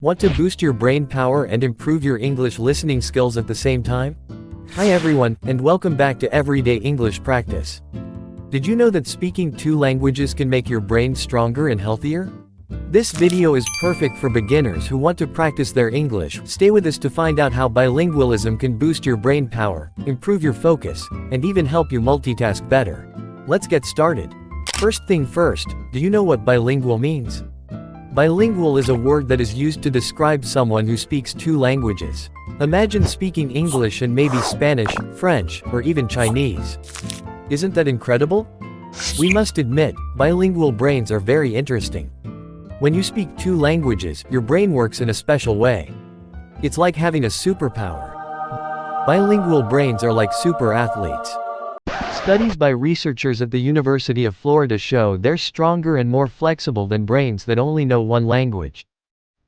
Want to boost your brain power and improve your English listening skills at the same time? Hi everyone, and welcome back to Everyday English Practice. Did you know that speaking two languages can make your brain stronger and healthier? This video is perfect for beginners who want to practice their English. Stay with us to find out how bilingualism can boost your brain power, improve your focus, and even help you multitask better. Let's get started. First thing first, do you know what bilingual means? Bilingual is a word that is used to describe someone who speaks two languages. Imagine speaking English and maybe Spanish, French, or even Chinese. Isn't that incredible? We must admit, bilingual brains are very interesting. When you speak two languages, your brain works in a special way. It's like having a superpower. Bilingual brains are like super athletes. Studies by researchers at the University of Florida show they're stronger and more flexible than brains that only know one language.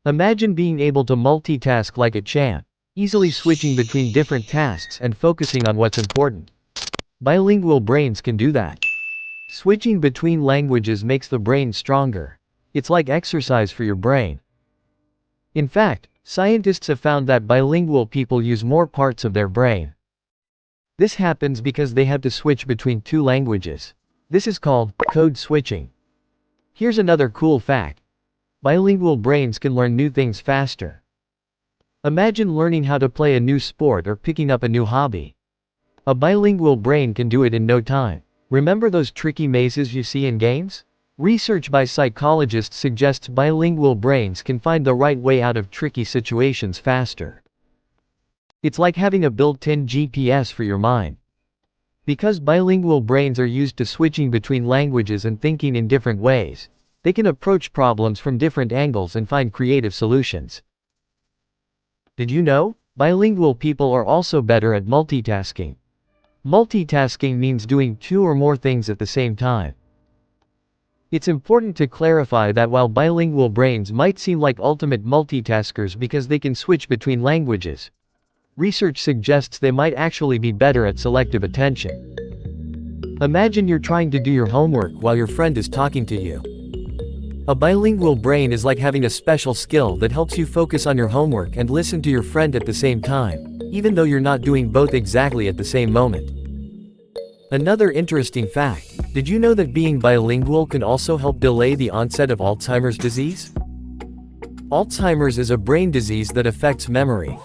Imagine being able to multitask like a champ, easily switching between different tasks and focusing on what's important. Bilingual brains can do that. Switching between languages makes the brain stronger. It's like exercise for your brain. In fact, scientists have found that bilingual people use more parts of their brain. This happens because they have to switch between two languages. This is called code switching. Here's another cool fact. Bilingual brains can learn new things faster. Imagine learning how to play a new sport or picking up a new hobby. A bilingual brain can do it in no time. Remember those tricky mazes you see in games? Research by psychologists suggests bilingual brains can find the right way out of tricky situations faster. It's like having a built-in GPS for your mind. Because bilingual brains are used to switching between languages and thinking in different ways, they can approach problems from different angles and find creative solutions. Did you know? Bilingual people are also better at multitasking. Multitasking means doing two or more things at the same time. It's important to clarify that while bilingual brains might seem like ultimate multitaskers because they can switch between languages, research suggests they might actually be better at selective attention. Imagine you're trying to do your homework while your friend is talking to you. A bilingual brain is like having a special skill that helps you focus on your homework and listen to your friend at the same time, even though you're not doing both exactly at the same moment. Another interesting fact, did you know that being bilingual can also help delay the onset of Alzheimer's disease? Alzheimer's is a brain disease that affects memory.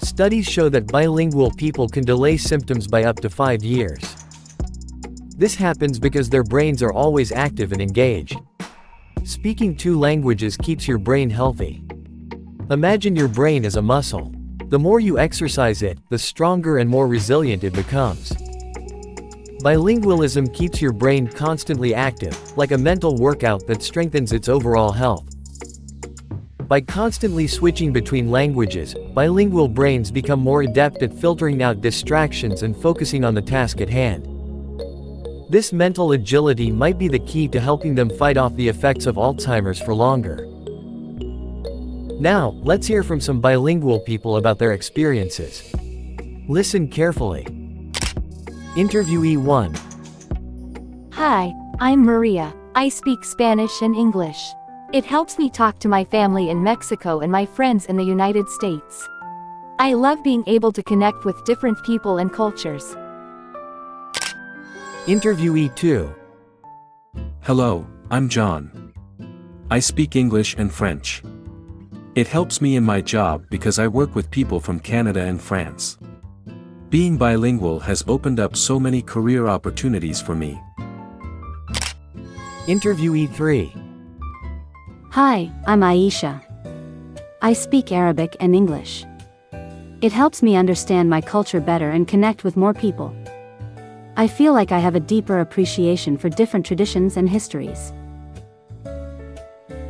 Studies show that bilingual people can delay symptoms by up to 5 years. This happens because their brains are always active and engaged. Speaking two languages keeps your brain healthy. Imagine your brain as a muscle. The more you exercise it, the stronger and more resilient it becomes. Bilingualism keeps your brain constantly active, like a mental workout that strengthens its overall health. By constantly switching between languages, bilingual brains become more adept at filtering out distractions and focusing on the task at hand. This mental agility might be the key to helping them fight off the effects of Alzheimer's for longer. Now, let's hear from some bilingual people about their experiences. Listen carefully. Interviewee 1. Hi, I'm Maria. I speak Spanish and English. It helps me talk to my family in Mexico and my friends in the United States. I love being able to connect with different people and cultures. Interviewee 2. Hello, I'm John. I speak English and French. It helps me in my job because I work with people from Canada and France. Being bilingual has opened up so many career opportunities for me. Interviewee 3. Hi, I'm Aisha. I speak Arabic and English. It helps me understand my culture better and connect with more people. I feel like I have a deeper appreciation for different traditions and histories.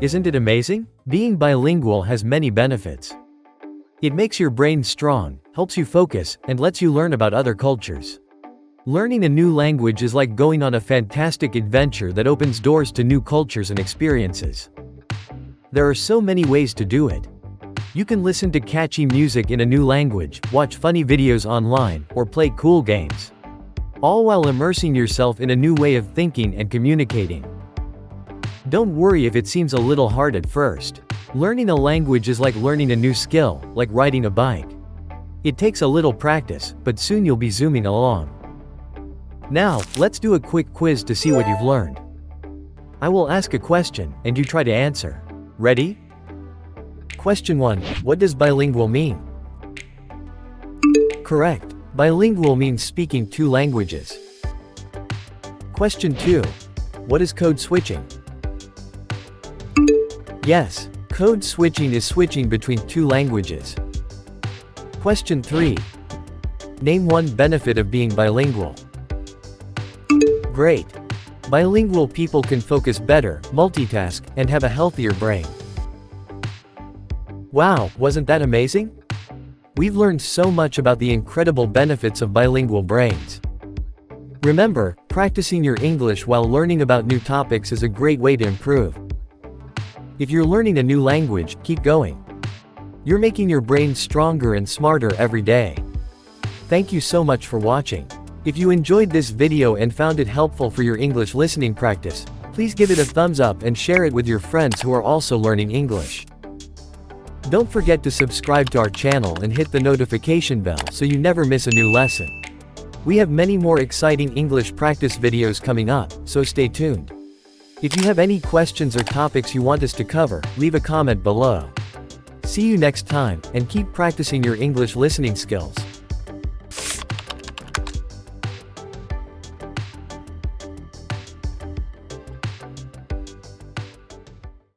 Isn't it amazing? Being bilingual has many benefits. It makes your brain strong, helps you focus, and lets you learn about other cultures. Learning a new language is like going on a fantastic adventure that opens doors to new cultures and experiences. There are so many ways to do it. You can listen to catchy music in a new language, watch funny videos online, or play cool games. All while immersing yourself in a new way of thinking and communicating. Don't worry if it seems a little hard at first. Learning a language is like learning a new skill, like riding a bike. It takes a little practice, but soon you'll be zooming along. Now, let's do a quick quiz to see what you've learned. I will ask a question, and you try to answer. Ready? Question 1. What does bilingual mean? Correct. Bilingual means speaking 2 languages. Question 2. What is code switching? Yes, code switching is switching between 2 languages. Question 3. Name one benefit of being bilingual. Great. Bilingual people can focus better, multitask, and have a healthier brain. Wow, wasn't that amazing? We've learned so much about the incredible benefits of bilingual brains. Remember, practicing your English while learning about new topics is a great way to improve. If you're learning a new language, keep going. You're making your brain stronger and smarter every day. Thank you so much for watching. If you enjoyed this video and found it helpful for your English listening practice, please give it a thumbs up and share it with your friends who are also learning English. Don't forget to subscribe to our channel and hit the notification bell so you never miss a new lesson. We have many more exciting English practice videos coming up, so stay tuned. If you have any questions or topics you want us to cover, leave a comment below. See you next time, and keep practicing your English listening skills.